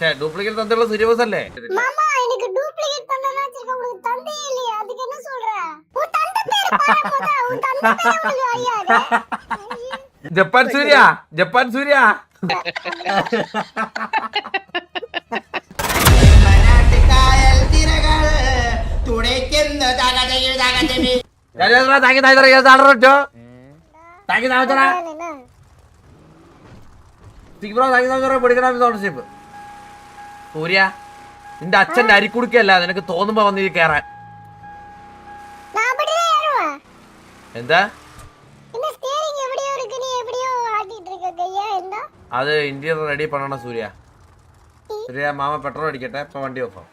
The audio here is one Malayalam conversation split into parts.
ഡ്യൂപ്ലിക്കേറ്റ് തന്നുള്ള സൂര്യബോസ് അല്ലേ? மாமா எனக்கு டூப்ளிகேட் தந்தனா வச்சிருக்க உங்களுக்கு தந்தையே இல்லையா அதுக்கு என்ன சொல்ற உன் தந்தை பேரு பாரு முத உன் தந்தை பேரு உங்களுக்கு அறியாது ജപ്പാൻ സൂര്യ ജപ്പാൻ സൂര്യ സൂര്യ നിന്റെ അച്ഛന്റെ അരിക്കുടുക്കല്ല നിനക്ക് തോന്നുമ്പോ വന്ന് കേറാൻ. நான் அப்படியே ஏறுவேன் എന്താ இந்த ஸ்டீரிங் எப்படியோ இருக்கு நீ எப்படியோ ஆட்டிட்டு இருக்க கையா என்ன അത് ഇന്റീരിയർ റെഡി പണണം സൂര്യ. സൂര്യ മാമ പെട്രോൾ അടിക്കട്ടെ, ഇപ്പൊ വണ്ടി ഓഫ് ആവും.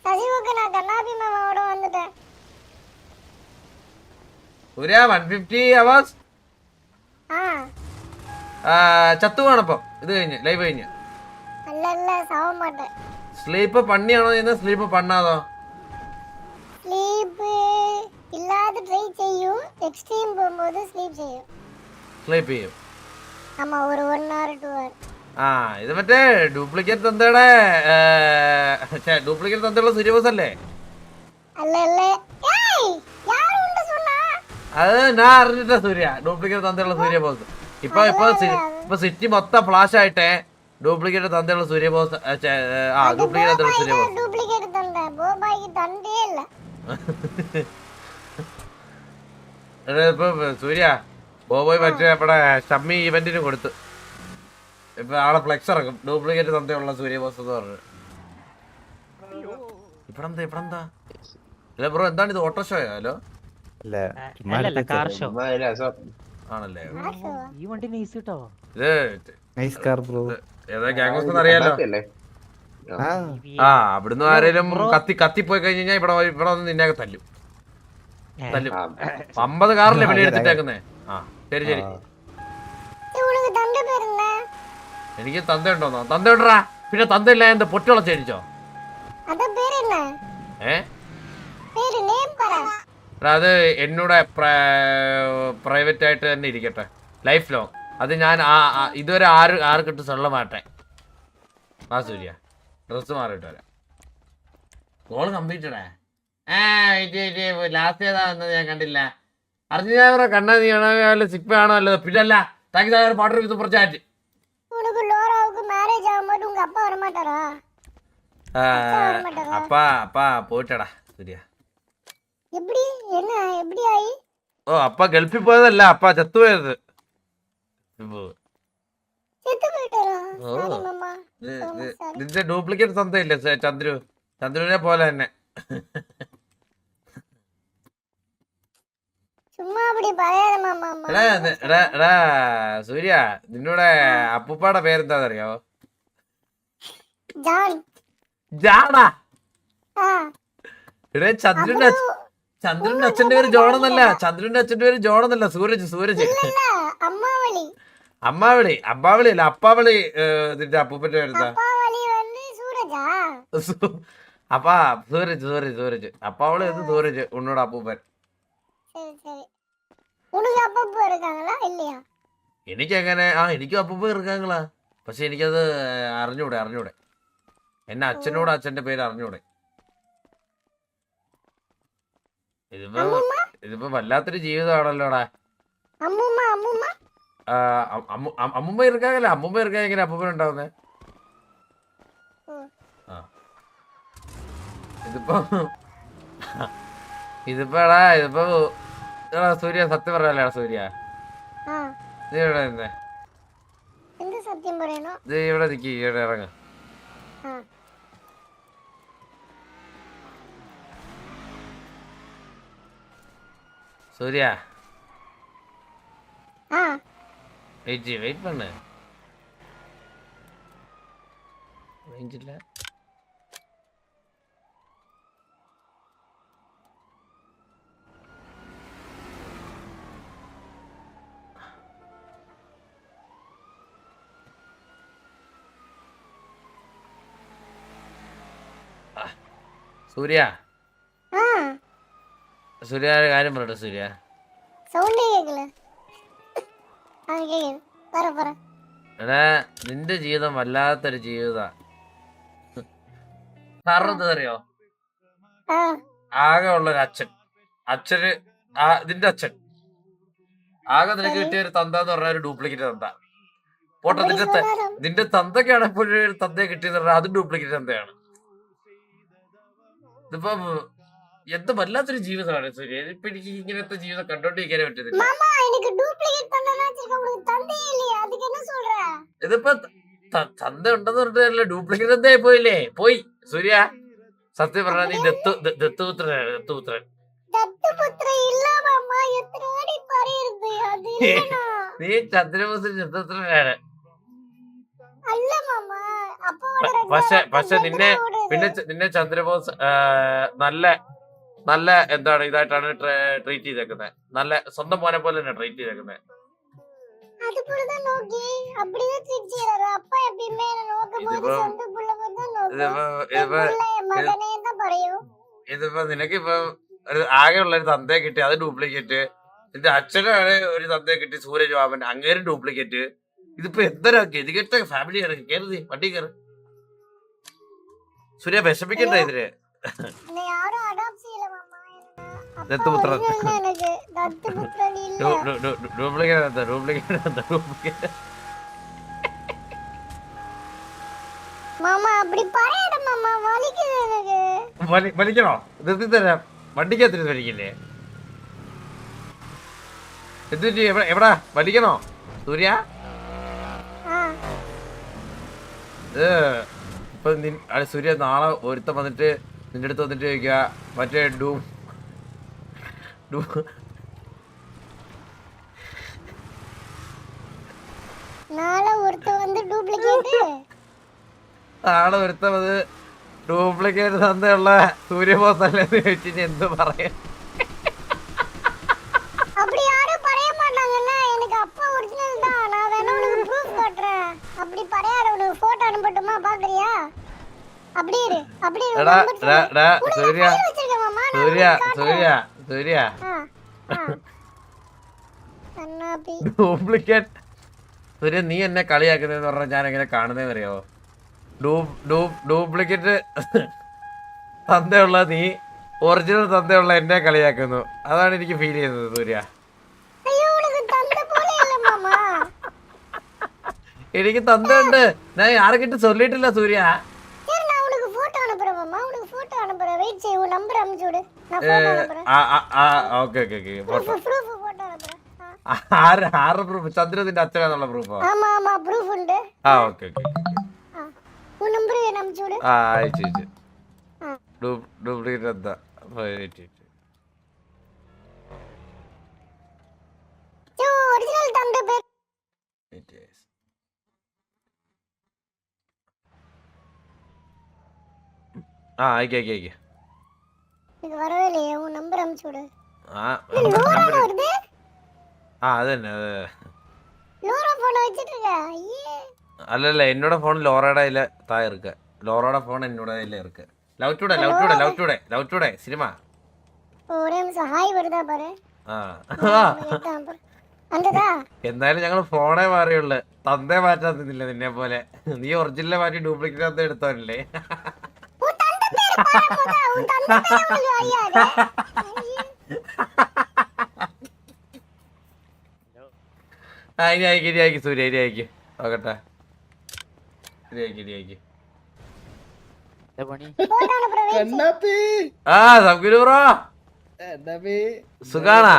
சசிவுக்கு நான் கண்ணாபி மாமாவோட வந்துட்டேன். സൂര്യ 150 hours ചത്തുവാണപ്പം. ഇത് കഴിഞ്ഞ് ലൈവ് കഴിഞ്ഞ് அல்ல இல்ல சாவ மாட்டேன். സ്ലീപ്പ് പണിയാണോ ചെയ്യുന്നത്? സ്ലീപ്പ് പണ്ണാതോ? ஸ்லீப் இல்லாத ட்ரை செய்யும், எக்ஸ்ட்ரீம் போகும்போது ஸ்லீப் செய்யும். സ്ലീപ്പ് ചെയ്യും. ஆமா ஒரு 1 hour 2 hour. ആ ഇത് മറ്റേ ഡ്യൂപ്ലിക്കേറ്റ് തന്തയുടെ ഡ്യൂപ്ലിക്കേറ്റ് തന്തയുള്ള സൂര്യബോസ് അല്ലേ? அல்ல இல்ல ஏய் யார் உண்டு சொன்னா? അത് ഞാൻ അറിഞ്ഞിട്ട സൂര്യ ഡ്യൂപ്ലിക്കേറ്റ് തന്തയുള്ള സൂര്യബോസ്. ഇപ്പൊ സിറ്റി മൊത്തം ഫ്ലാഷ് ആയിട്ടെ ഡ്യൂപ്ലിക്കേറ്റ് തന്തയുള്ള സൂര്യബോസ്. ഡ്യൂപ്ലിക്കേറ്റ് തന്തയുള്ള സൂര്യബോസ്. ഡ്യൂപ്ലിക്കേറ്റ് തന്ത ബോബായിക്ക് തന്തേ ഇല്ല. ഇപ്പൊ സൂര്യ ബോബോയ് മറ്റേ നമ്മുടെ ഷമ്മി ഇവന്റിന് കൊടുത്തു. ഇപ്പൊ ആളെ ഫ്ലെക്സ് ഇറക്കും ഡ്യൂപ്ലിക്കേറ്റ് തന്തയുള്ള സൂര്യബോസ് എന്ന് പറഞ്ഞു. ഇപ്പഴെന്താ അല്ല ബ്രോ, എന്താണ് ഇത്? ഓട്ടോഷോയോ? ഹലോ ആണല്ലേ? ഈ വണ്ടി നൈസ് കേട്ടോ. ഇത് ഏതാ ഗ്യാങ്സ് അറിയാലോ. അവിടുന്ന് ആരേലും കത്തിപ്പോയി കഴിഞ്ഞാൽ ഇവിടെ വന്ന് നിന്നെ തല്ലും. 50 കാറില്ലേ വെളി എടുത്തിട്ടേക്കുന്നേ. ആ ശരി ശരി. എനിക്ക് തന്തയുണ്ടോന്നോ? തന്തയുണ്ടാ? പിന്നെ തന്തയില്ല എന്താ പൊട്ടുള്ള ചേരിച്ചോ? അത് എന്നോട് പ്രൈവറ്റ് ആയിട്ട് തന്നെ ഇരിക്കട്ടെ, ലൈഫ് ലോങ്. അത് ഞാൻ ഇതുവരെ ആർക്കിട്ട് സൊള്ള മാട്ടെ. ആ സൂര്യ ഡ്രസ് മാറിയിട്ട് വരാം. ഗോൾ കംപ്ലീറ്റഡേ. ലാസ്റ്റ് ഏതാ വന്നത് ഞാൻ കണ്ടില്ല. അർജുന കണ്ണാ നീ ആണോ സിക്മ ആണോ അല്ലത്? പിന്നല്ല താങ്ക് പാട്ട് സൂപ്പർ ചാറ്റ്. അപ്പാ പോയിട്ടടാ സൂര്യ. ഓ അപ്പ ഗൾഫിൽ പോയതല്ല, അപ്പ ചത്തുപോയത്. നിന്റെ ഡ്യൂപ്ലിക്കേറ്റ് തന്തയില്ലേ ചന്ദ്രുവിനെ പോലെ തന്നെ. സൂര്യ നിന്നോടെ അപ്പൂപ്പാടെ പേരെന്താന്നറിയാവോ? ജാണാ? ഇവിടെ ചന്ദ്രന്റെ അച്ഛന്റെ പേര് ജോണെന്നല്ല. ചന്ദ്രന്റെ അച്ഛന്റെ പേര് ജോണെന്നല്ല, സൂരജ്. അമ്മാവിളി അല്ല അപ്പാവിളി. നിന്റെ അപ്പൂപ്പന്റെ പേരെന്താ? അപ്പാ സൂരജ്. അപ്പാവിളി ഇത് സൂരജ് ഉന്നോട് അപ്പൂപ്പൻ. എനിക്കങ്ങനെ എനിക്കും അപ്പൂപ്പ ഇറക്കാങ്ങളാ. പക്ഷെ എനിക്കത് അറിഞ്ഞൂടെ. എന്നെ അച്ഛനോട് അച്ഛന്റെ പേര് അറിഞ്ഞൂടെ. ഇതിപ്പോ വല്ലാത്തൊരു ജീവിതമാണല്ലോടാ. അമ്മുമ്മ ഇറക്കാകല്ല. അമ്മുമ്മ ഇറക്കാൻ എങ്ങനെ അപ്പൂപ്പൻ ഉണ്ടാവുന്നേ? ഇതിപ്പോ സൂര്യ സത്യം പറയാലോ. സൂര്യ നീ ഇവിടെ നിന്നേ. ഇവിടെ നിക്ക്, ഇവിടെ ഇറങ്ങ. സൂര്യ വെയിറ്റ് പണ്ണ്. റേഞ്ചില്ല. സൂര്യ സൂര്യ ഒരു കാര്യം പറയട്ടെ സൂര്യ. സൗണ്ട് കേക്കല പറ പറ. എടാ നിന്റെ ജീവിതം വല്ലാത്തൊരു ജീവിത. കാരണം എന്താ അറിയോ, ആ ആകെ ഉള്ളൊരു അച്ഛന് നിന്റെ അച്ഛൻ ആകെ നിനക്ക് കിട്ടിയ ഒരു തന്ത എന്ന് പറഞ്ഞ ഒരു ഡ്യൂപ്ലിക്കേറ്റ് തന്ത. പോട്ടെ அப்படி നിന്റെ சொன்னாலும் നിന്റെ തന്തക്കാണ് എപ്പോഴും ഒരു തന്തയെ കിട്ടിയെന്ന് പറഞ്ഞാൽ അതും ഡ്യൂപ്ലിക്കേറ്റ് തന്തയാണ്. ഇതിപ്പോ എന്ത് വല്ലാത്തൊരു ജീവിതമാണ് സൂര്യ. ഇപ്പൊ എനിക്ക് ഇങ്ങനത്തെ ജീവിതം കണ്ടോണ്ടിരിക്കാനേ പറ്റുന്നില്ല. மாமா எனக்கு டூப்ளிகேட் தந்தனா வச்சிருக்க உங்களுக்கு தந்தையே இல்லையா அதுக்கு என்ன சொல்ற? ഇതിപ്പോ തന്ത ഉണ്ടെന്ന് പറഞ്ഞിട്ടല്ലേ, ഡ്യൂപ്ലിക്കേറ്റ് തന്തയായി പോയില്ലേ. പോയി സൂര്യ. സത്യം പറഞ്ഞാൽ നീ ദത്തുപുത്രനാണ്. ദത്തുപുത്രൻ தத்துபுத்திர இல்ல மாமா எத்தனாடி பரையிறது அது இல்லனா നീ ചന്ദ്രബോസ് ദത്തുപുത്രനാണ്. அல்ல மாமா அப்போட പക്ഷെ നിന്നെ ചന്ദ്രബോസ് നല്ല എന്താണ് ഇതായിട്ടാണ് ട്രീറ്റ് ചെയ്തേക്കുന്നത്. നല്ല സ്വന്തം മോനെ പോലെ തന്നെ ട്രീറ്റ് ചെയ്തേക്കുന്നത്. அது புள்ளதான் நோக்கி அப்படியே ட்ரீட் செய்யறாரு. அப்பா எப்பவுமே நோக்கும்போது சொந்த புள்ள மட்டும் நோக்கும். மகனே தான் പറയും. ഇതിപ്പോ നിനക്കിപ്പോ ആകെ ഉള്ള ഒരു തന്തയെ കിട്ടി, അത് ഡ്യൂപ്ലിക്കേറ്റ്. നിന്റെ അച്ഛനാണ് ഒരു തന്തയെ കിട്ടി, സൂരജ് ബാബൻ, അങ്ങേരും ഡ്യൂപ്ലിക്കേറ്റ്. ഇതിപ്പോ എന്തൊരു ഗതികെട്ട ഫാമിലിയാണ്. കയറി വണ്ടി കയറി. സൂര്യ വിഷമിക്കണ്ട ഇതിന്. என்னை யாரும் அடாப்ட் செய்யல மாமா. ദത്തുപുത്രൻ எனக்கு தத்துபுத்திரன் இல்ல. ഡ്യൂപ്ലിക്കേറ്റ് மாமா அப்படி பரையட மாமா வலிக்குது எனக்கு. വലിക്കണോ? നിർത്തി തരാം. വണ്ടിക്കകത്തിന് വലിക്കില്ലേ? എന്തുപറ്റി? എവിടാ വലിക്കണോ സൂര്യ? ஆ ഇപ്പൊ സൂര്യ നാളെ ഒരുത്തം വന്നിട്ട് നിന്റെ അടുത്ത് വന്നിട്ട് ചോദിക്കുക മറ്റേ நாளை ஒருத்த வந்து டூப்ளிகேட் നാളെ ഒരുത്തം അത് ഡ്യൂപ്ലിക്കേറ്റ് തന്നെയുള്ള സൂര്യബോസ് അല്ലെന്ന് ചോദിച്ചിട്ട് എന്ത് പറയാ? அப்படி யாரும் பரைய மாட்டாங்கன்னா எனக்கு அப்பா ஒரிஜினல் தான். நான் வேணா உனக்கு ப்ரூஃப் காட்டுறேன். அப்படி பரையாட உனக்கு போட்டோ அனுப்பட்டுமா பாக்குறியா? அப்படி இரு அப்படி இரு. എടാ സൂര്യ வச்சிருக்க மாமா സൂര്യ அண்ணாபி ഡ്യൂപ്ലിക്കേറ്റ് സൂര്യ നീ എന്നെ കളിയാക്കുന്നതെന്ന് പറഞ്ഞാൽ ഞാൻ എങ്ങനെ കാണുന്നതെന്ന് അറിയാവോ? ഡ്യൂപ്ലിക്കേറ്റ് തന്തയുള്ള നീ ഒറിജിനൽ തന്തയുള്ള എന്നെ കളിയാക്കുന്നു. അതാണ് എനിക്ക് ഫീൽ ചെയ്യുന്നത് സൂര്യ. ஐயோ உனக்கு தந்த போல இல்ல மாமா. എനിക്ക് തന്തയുണ്ട്, ഞാൻ ആർക്കിട്ട് ചൊല്ലിട്ടില്ല സൂര്യ. சரி நான் உனக்கு போட்டோ அனுப்புறேன் மாமா. உனக்கு போட்டோ அனுப்புறேன். வெயிட் செய். உன் நம்பர் அனுப்பிச்சு விடு. நான் போட்டோ அனுப்புறேன். ഓക്കെ ப்ரூஃப் போட்டோ அனுப்புறேன். ആറ് പ്രൂഫ്? ചന്ദ്രത്തിന്റെ അച്ഛനാന്നുള്ള പ്രൂഫോ? ஆமா ஆமா ப்ரூஃப் உண்டு. ഓക്കെ உன் நம்பர் அனுப்பிச்சு விடு. അയച്ചു. ഡ്യൂപ്ലിക്കേറ്റ് എന്താ? ஒரிஜினல் தந்த பேர் അയക്കെ எனக்கு வரவே இல்லையே. உன் நம்பர் அனுப்பிச்சு விடு. നമ്പർ வருது. അത് തന്നെ. லோரா போன் வச்சிட்டு இருக்க. ஐயே അല്ലല്ല, എന്നോட ഫോൺ ലോറയുടെ കയ്യില് താഴെ ഇருக்கு. ലോറയുടെ ഫോൺ എന്നോட കയ്യില് ഇருக்கு. Love today cinema. ஒரே நிமிஷம். ஹாய் வருதா பாரு. അന്തതാ എന്തായാലും ഞങ്ങൾ ഫോണേ മാറിയുള്ളു, തന്തേ മാറ്റാൻ നിന്നില്ല നിന്നെ പോലെ. നീ ഒറിജിനലെ മാറ്റി ഡ്യൂപ്ലിക്കേറ്റ് തന്ത എടുത്തോല്ലേ? ഇനി അയക്കി സൂര്യ, ഇനി അയക്കി നോക്കട്ടെ. ആ സബ്ഗുരു ബ്രോ, സുഖാണാ?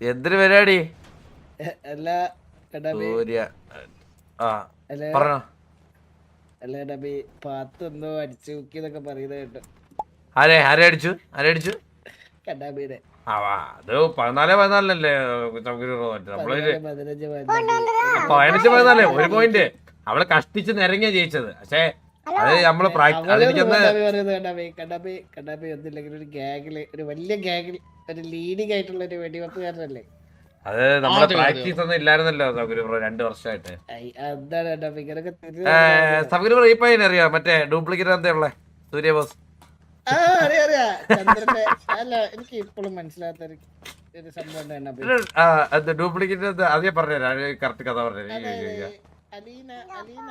എന്തൊരു പരിപാടി? സൂര്യ ആ പറഞ്ഞോ. പാത്തൊന്നോ അടിച്ചു നോക്കിയതൊക്കെ പറയുന്നത് കേട്ടോ. ആരെ അടിച്ചു? കണ്ണാബിയുടെ അത് 14-14 സബ്ഗുരു ബ്രോ. നമ്മള് 15 15-14 ഒരു പോയിന്റ്. അവള് കഷ്ടിച്ച് നിരങ്ങിയ ജയിച്ചത്. പക്ഷെ അത് നമ്മള് കണ്ണാബി ഒന്നില്ലെങ്കിൽ ഒരു ഗ്യാങ്ങില്, ഒരു വലിയ ഗ്യാങ്ങിൽ ഒരു ലീഡിംഗ് ആയിട്ടുള്ള ഒരു വെടിവെപ്പുകാരനല്ലേ? അത് നമ്മളെ പ്രാക്ടീസ് ഒന്നും ഇല്ലായിരുന്നല്ലോ സബ്ഗുരു ബ്രോ 2 വർഷമായിട്ട്. എന്താണ് കണ്ണാബി ഇങ്ങനൊക്കെ സബ്ഗുരു ബ്രോ ഈ പയ്യനെ അറിയോ? മറ്റേ ഡ്യൂപ്ലിക്കേറ്റ് എന്താ ഉള്ളേ? സൂര്യ ബോസ് ആ അറിയാ അറിയാ ചന്ദ്രന്റെ അല്ല എനിക്ക് ഇപ്പോഴും മനസ്സിലാത്ത ഒരു സംഭവം തന്നെ ഡ്യൂപ്ലിക്കേറ്റ് അതേ പറഞ്ഞുതരാം കറക്റ്റ് കഥ പറഞ്ഞു അതായത് അലീന അലീന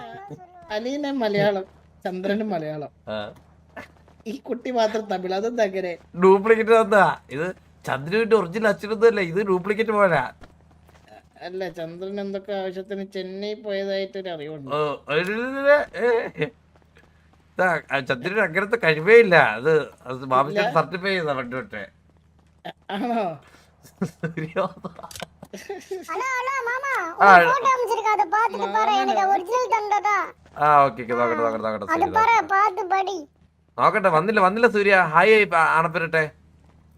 അലീന മലയാളം ചന്ദ്രനും മലയാളം ഈ കുട്ടി മാത്രം തമിഴ് അതെന്താ അങ്ങനെ ഡ്യൂപ്ലിക്കേറ്റ് തന്നാ ഇത് ചന്ദ്രന്റെ ഒറിജിനൽ അച്ഛനൊന്നുമല്ല ഇത് ഡ്യൂപ്ലിക്കേറ്റ് പോരാ അല്ല ചന്ദ്രൻ എന്തൊക്കെ ആവശ്യത്തിന് ചെന്നൈ പോയതായിട്ടൊരു അറിവുണ്ട് ചന്ദ്രന് അങ്ങനത്തെ കഴിവേ ഇല്ല അത് ബാബുച്ചൻ സർട്ടിഫൈ ചെയ്താ പണ്ട് തൊട്ടേ ആണോ ஹலோ ஹலோ மாமா ஒரு போட்டோ அனுப்பிச்சிருக்க அத பாத்துட்டு பாரு எனக்கு ஒரிஜினல் தந்ததா ആ ഓക്കെ നോക്കട്ടെ அது பாரு பாத்து படி നോക്കട്ടെ വന്നില്ല സൂര്യ ഹായ് അണപ്പിരട്ടെ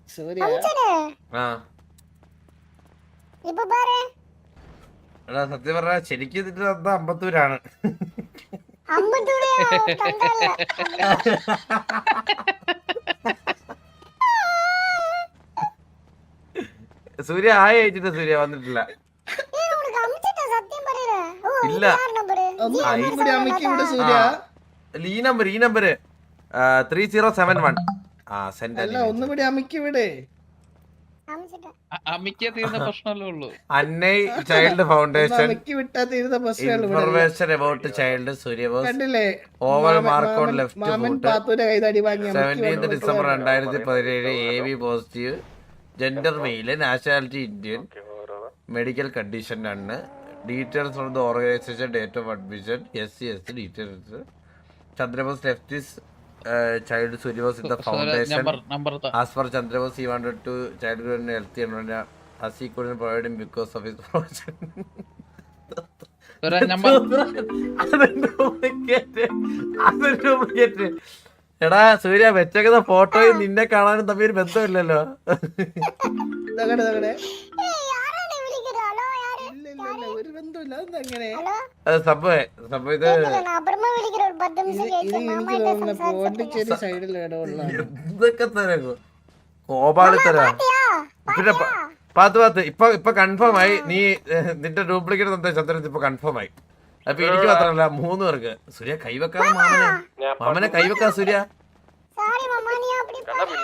സൂര്യ அனுப்பிச்சனே ആ இப்ப பாரு എടാ സത്യം പറഞ്ഞാ ശരിക്കും ഇതിന്റെ തന്ന അമ്പത്തൂരാണ് அம்பத்தூரே தந்தல்ல സൂര്യ ഹായ് അയച്ചിട്ട് സൂര്യ വന്നിട്ടില്ല ஏய் உனக்கு அனுப்பிச்சிட்ட சத்தியம் பண்ணிரு ஓ இல்ல. யார் நம்பர் ഒന്നും കൂടി അമ്മയ്ക്ക് ഇവിടെ സൂര്യ ഈ നമ്പർ 3071 ആ സെൻഡ് അല്ല ഒന്നും കൂടി അമ്മയ്ക്ക് ഇവിടെ அனுப்பிச்சிட்ட അമ്മിക്ക് തീർന്ന പ്രശ്നമല്ലേ ഉള്ളൂ. അന്നൈ ചൈൽഡ് ഫൗണ്ടേഷൻ അമ്മയ്ക്ക് വിട്ടാ തീരുന്ന പ്രശ്നമല്ല ഇവിടെ information about child Surya Bose കണ്ടില്ലേ ഓവർ മാർക്ക് ഓൺ ലെഫ്റ്റ് മാമൻ ഫുട്ട് പാത്തൂരെ കൈതടി വാങ്ങി 17 December 2017 AB positive gender male nationality Indian medical condition ആണ് details from the organisation date of admission SC details Chandrabose left is child Suryabose in the foundation number as per Chandrabose he wanted to childhood and healthy environment as he couldn't provide him because of his profession. Number എടാ സൂര്യ വെച്ചേക്കുന്ന ഫോട്ടോയും നിന്നെ കാണാനും തമ്മിൽ ഒരു ബന്ധമില്ലല്ലോ ஏய் யாரா நீ விളിக்குற ஹலோ யாரு ഒരു ബന്ധമില്ല അതെങ്ങനെ ஹலோ സംഭവം ഇത് நான் അപ്പുറமா വിളിക്കുற ഒരു 10 നിമിഷം ഇത് കേൾക്കാം എനിക്ക് മാമാ തോന്നുന്നു പോണ്ടിച്ചേരി സൈഡിൽ ഇടമുള്ള ഇതൊക്കെ തരാ കോപാളി തരാ പിന്നെ പാത്ത് ഇപ്പൊ കൺഫേം ആയി നീ നിന്റെ ഡ്യൂപ്ലിക്കേറ്റ് തന്ന ചന്ദ്രൻ ഇപ്പൊ കൺഫേം ആയി അപ്പൊ എനിക്ക് മാത്രമല്ല 3 പേർക്ക് സൂര്യ കൈവെക്കാതെ മാമനെ കൈവെക്കാ സൂര്യ சாரி மாமா நீ அப்படி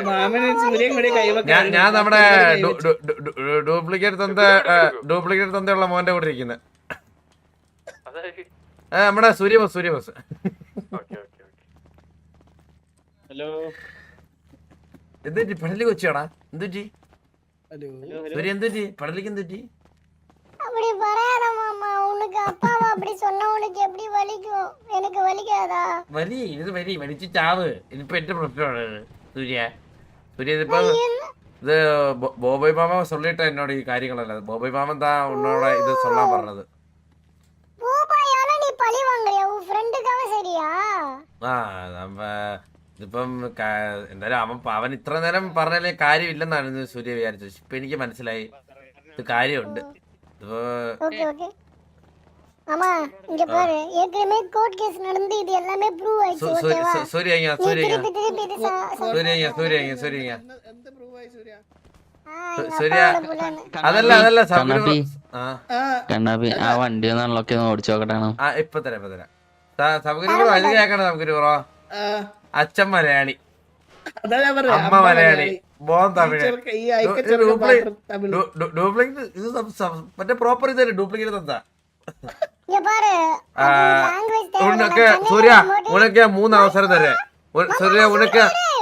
മാമന് സൂര്യൻ കൂടി കൈവക്കാൻ ഞാൻ നമ്മുടെ ഡ്യൂപ്ലിക്കേറ്റ് തന്തയുള്ള മോന്റെ കൂടെ ഇരിക്കുന്നത് നമ്മുടെ സൂര്യബോസ് ഹലോ എന്തുറ്റി പടലി കൊച്ചാടാ എന്തുറ്റി ഹലോ സൂര്യ എന്തുറ്റി പടലിക്ക് എന്തുറ്റി அப்படி வராத மாமா உனக்கு அப்பாவை அப்படி சொன்னா உனக்கு எப்படி வலிக்கும் எனக்கு வலிக்காதா വലിച്ച് ചാവ് ഇതിപ്പോ എന്റെ പ്രശ്നമാണ് സൂര്യ ഇതിപ്പോ ഇത് ബോബോയ് മാമ சொல்லிட்ட എന്നോട് ഈ കാര്യങ്ങളല്ല ബോബോയ് മാമൻ താ ഉന്നോட ഇത് சொல்லாൻ പറഞ്ഞത് பூபாயால நீ பழி வாங்குறியா உன் ஃப்ரெண்டுக்காக சரியா ആ ഇതിപ്പം എന്തായാലും അവൻ ഇത്ര നേരം പറഞ്ഞാലേ കാര്യമില്ലെന്നാണ് സൂര്യ വിചാരിച്ചത് ഇപ്പൊ എനിക്ക് മനസ്സിലായി ഇത് കാര്യമുണ്ട് ஓகே ஓகே மாமா இங்க பாரு ஏற்கனவே கோர்ட் கேஸ் நடந்து இது எல்லாமே ப்ரூவ் ஆயிடுச்சு ஓகேவா സൂര്യ திருப்பி திருப்பி இது സൂര്യ എന്ത് പ്രൂവായി സൂര്യ സൂര്യ അതല്ല കണ്ണാപ്പി ആ കണ്ണാപ്പി ആ വണ്ടി ഒന്ന് അൺലോക്ക് ചെയ്ത് ഓടിച്ചു നോക്കട്ടാണ് ആ ഇപ്പൊ തരാം സൗകര്യം ബ്രോ ഇത് കേക്കണം സൗകര്യം ബ്രോ അച്ഛൻ മലയാളി അതാ ഞാൻ പറഞ്ഞത് അമ്മ മലയാളി മോൻ തമിഴ് ഈ ഐക്യച്ചെറുക്കൻ മാത്രം തമിഴ് ഡ്യൂപ്ലിക്കേറ്റ് ഇത് മറ്റേ പ്രോപ്പർ ഇതല്ലേ ഡ്യൂപ്ലിക്കേറ്റ് തന്നാ இங்க பாரு லாங்குவேஜ் ഉനക്ക് സൂര്യ ഉനക്ക് 3 അവസരം തരേ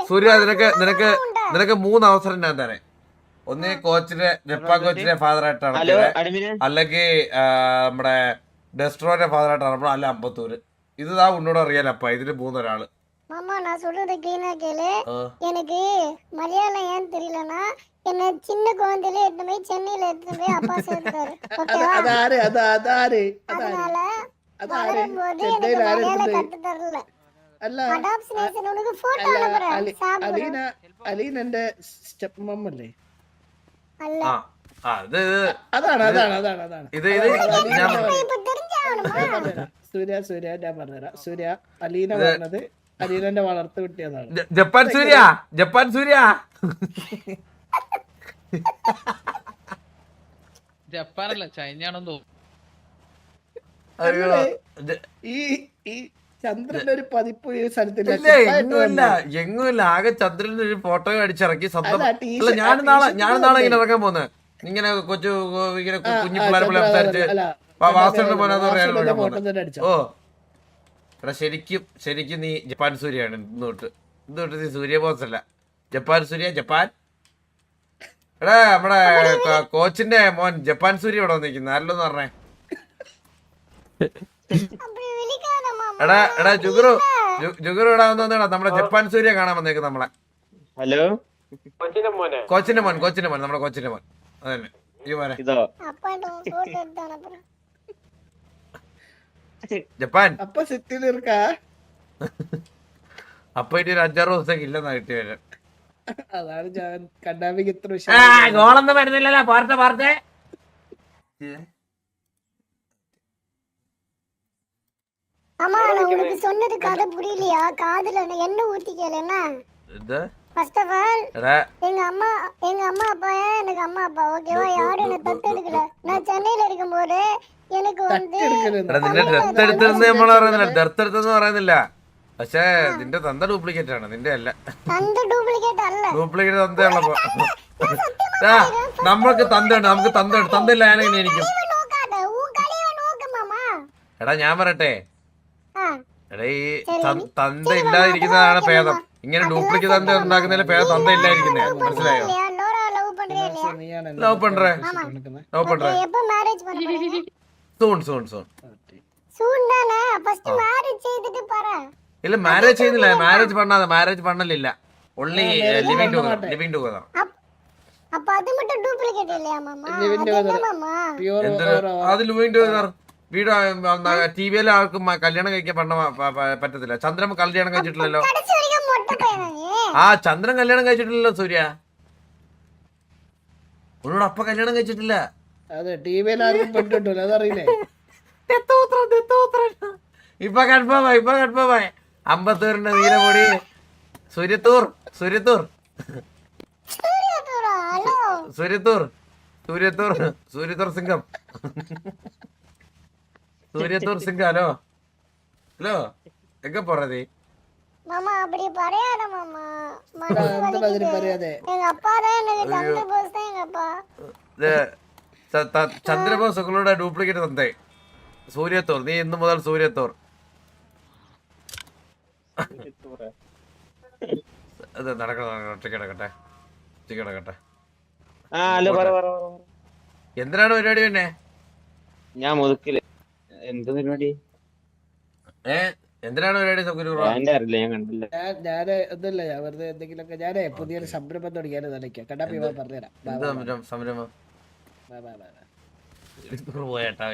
സൂര്യ നിനക്ക് 3 അവസരം ഞാൻ തരേ ഒന്ന് കോച്ചിന്റെ ജപ്പാൻ കോച്ചിന്റെ ഫാദർ ആയിട്ടാണ് അല്ലെങ്കിൽ നമ്മുടെ ഡെസ്ട്രോന്റെ ഫാദർ ആയിട്ടാണ് അല്ല അമ്പത്തൂര് ഇത് താ ഉന്നോട് അറിയാലപ്പ ഇതില് 3 ഒരാള് மாமா நான் சொல்றது க்ளீனா கேளு எனக்கு மலையாளம் ஏன் தெரியலனா என்ன சின்ன குழந்தையில எடுத்து போய் சென்னையில எடுத்து போய் அப்பா சேர்த்தாரு ஓகேவா അതാര് அதனால അതാര് வரும்போது எனக்கு ചെന്നൈയിൽ ആര് மலையாளம் എടുത്തത് கத்து தரல അല്ല அடாப்ஷனேஷன் உனக்கு போட்டோ അല്ല அனுப்புறேன் അലീന എന്റെ സ്റ്റെപ്പ് മമ്മല്ലേ அல்ல ആ ഇത് അതാണ് ഇത് ഞാൻ இப்ப தெரிஞ்சாவணுமா സൂര്യ ഞാൻ പറഞ്ഞുതരാം സൂര്യ അലീന പറഞ്ഞത് അലീനന്റെ വളർത്തു കിട്ടിയതാണ് ജപ്പാൻ സൂര്യ ജപ്പാനല്ല ചൈനയാണെന്ന് തോന്നുന്നു. അയ്യോ ഈ ഈ ചന്ദ്രന്റെ ഒരു പതിപ്പ് ഈ സ്ഥലത്തില്ല ഇല്ല എങ്ങുമില്ല ആകെ ചന്ദ്രന്റെ ഒരു ഫോട്ടോ അടിച്ചിറക്കി സ്വന്തം അല്ല, അല്ല ഞാൻ നാളെ ഇങ്ങനെ ഇറങ്ങാൻ പോകുന്നത് ഇങ്ങനെ ഇങ്ങനെ കുഞ്ഞു പിള്ളേരെ പോലെ സംസാരിച്ച് വാസുവിന്റെ പോലെ ഓ എടാ ശരിക്കും നീ ജപ്പാൻ സൂര്യാണ് ഇന്നോട്ട് നീ സൂര്യ ബോസ് അല്ല ജപ്പാൻ സൂര്യ ജപ്പാൻ എടാ നമ്മുടെ കോച്ചിന്റെ മോൻ ജപ്പാൻ സൂര്യ ഇവിടെ വന്നിരിക്കുന്നു ആരല്ലോന്ന് പറഞ്ഞേ அப்படி விழிக்காத மாமா എടാ ജുഗുറു ഇവിടെ വന്നോടാ നമ്മുടെ ജപ്പാൻ സൂര്യ കാണാൻ വന്നേക്ക് നമ്മളെ ഹലോ കോച്ചിന്റെ മോൻ നമ്മുടെ കോച്ചിന്റെ മോൻ അതന്നെ ഈ മോനെ ഇതോ அப்பாட்ட போட்டோ எடுத்தான் அப்புறம் ജപ്പാൻ അപ്പൊ സിറ്റിയിൽ ഇരിക്കാ അപ്പൊ ഇനി ഒരു 5-6 ദിവസത്തേക്ക് ഇല്ലെന്നാ കിട്ടി വരാൻ അതാണ് ഞാൻ കണ്ണാപിക്ക് ഇത്ര ഗോളൊന്നും വരുന്നില്ലല്ലോ പാർത്തെ ஆமா நான் உனக்கு சொன்னது கதை புரியலையா காதுல என்ன ஊத்தி கேளுன்னா ഇത് ஃபர்ஸ்ட் ஆஃப் ஆல் എടാ எங்க அம்மா அப்பா எனக்கு அம்மா அப்பா ஓகேவா யாரும் என்ன தத்தெடுக்கல நான் சென்னையில இருக்கும்போது எனக்கு வந்து എടാ നിന്റെ ദത്തെടുത്തെന്ന് നമ്മൾ പറയുന്നില്ല ദത്തെടുത്തെന്ന് പറയുന്നില്ല പക്ഷേ നിന്റെ തന്ത ഡ്യൂപ്ലിക്കേറ്റ് ആണ് നിന്റെ അല്ല அந்த டூப்ளிகேட் அல்ல ഡ്യൂപ്ലിക്കേറ്റ് തന്തയുള്ളപ്പോ നമ്മൾക്ക് തന്തയുണ്ട് നമുക്ക് തന്തയില്ല ഞാനെങ്ങനെ എനിക്കും இவன் நோக்காத உன் கடையை நோக்கு மாமா എടാ ഞാൻ പറയട്ടെ ஆ എടാ ഈ തന്ത ഇല്ലാതിരിക്കുന്നതാണ് ഭേദം ഇങ്ങനെ ഡ്യൂപ്ലിക്കേറ്റ് തന്ത ഉണ്ടാക്കുന്നതിൽ ഭേദം തന്ത ഇല്ലാതിരിക്കുന്നേ മനസ്സിലായോ இல்லையா லோரா லவ் பண்றியா இல்லையா നീയാണ് ലവ് പண்றേ ലവ് പண்றേ எப்ப மேரேஜ் பண்ண போறீங்க സൂൺ சூன் தானே ஃபர்ஸ்ட் மேரேஜ் செய்துட்டு பாரு ഇല്ല മാരേജ് ചെയ്യുന്നില്ല മാരേജ് പണ്ണലില്ല ഓൺലി ലിവിങ് ടുഗദർ அப்ப அது மட்டும் டூப்ளிகேட் இல்லையா மாமா Living அது together. என்ன மாமா പ്യൂർ അത് ലിവിങ് ടുഗദർ വീട് ടിവിയിലെ ആൾക്ക് കല്യാണം കഴിക്കാൻ പറ്റത്തില്ല ചന്ദ്രൻ കല്യാണം കഴിച്ചിട്ടില്ലല്ലോ கடைசி வரைக்கும் மொட்டை பையனா நீ ആ ചന്ദ്രൻ കല്യാണം കഴിച്ചിട്ടില്ലല്ലോ സൂര്യ ഉന്നോട് അപ്പ കല്യാണം കഴിച്ചിട്ടില്ല അതെ ടിവിയിൽ ആർക്കും പെട്ടിട്ടില്ല അതറിയില്ലേ ഇപ്പൊ കൺഫേമായി അമ്പത്തൂരിന്റെ നീലമുടി സൂര്യത്തൂർ சூரியத்தூரா ஹலோ സൂര്യത്തൂർ സിംഗം ഹലോ എങ്ക പോറതേ மாமா அப்படி பரையாத மாமா மனசு എന്തിനാ അതിന് வலிக்குது. പറയാതെ எங்க அப்பா தான் எனக்கு சந்திர போஸ் தான் எங்க அப்பா ചന്ദ്രബോസുകളുടെ ഡ്യൂപ്ലിക്കേറ്റ് തന്തേ സൂര്യത്തോർ നീ ഇന്നു മുതൽ സൂര്യത്തോർ അത് നടക്കണം ഒറ്റയ്ക്ക് കിടക്കട്ടെ ആ ഹലോ പറ എന്തിനാണ് പരിപാടി പിന്നെ ഞാൻ മുതുക്കില് എന്ത് പരിപാടി എന്തിനാണ് പരിപാടി സൗകര്യം എന്റെ അറിയില്ല ഞാൻ കണ്ടില്ല ഞാന് ഒന്നുമില്ല ഞാൻ വെറുതെ എന്തെങ്കിലുമൊക്കെ ഞാനേ പുതിയൊരു സംരംഭം തുടങ്ങിയാലും നിലയ്ക്കാം കണ്ണാപ്പി പറഞ്ഞുതരാം സംരംഭം ബാ, ബാ, ബാ. പോയേട്ടാ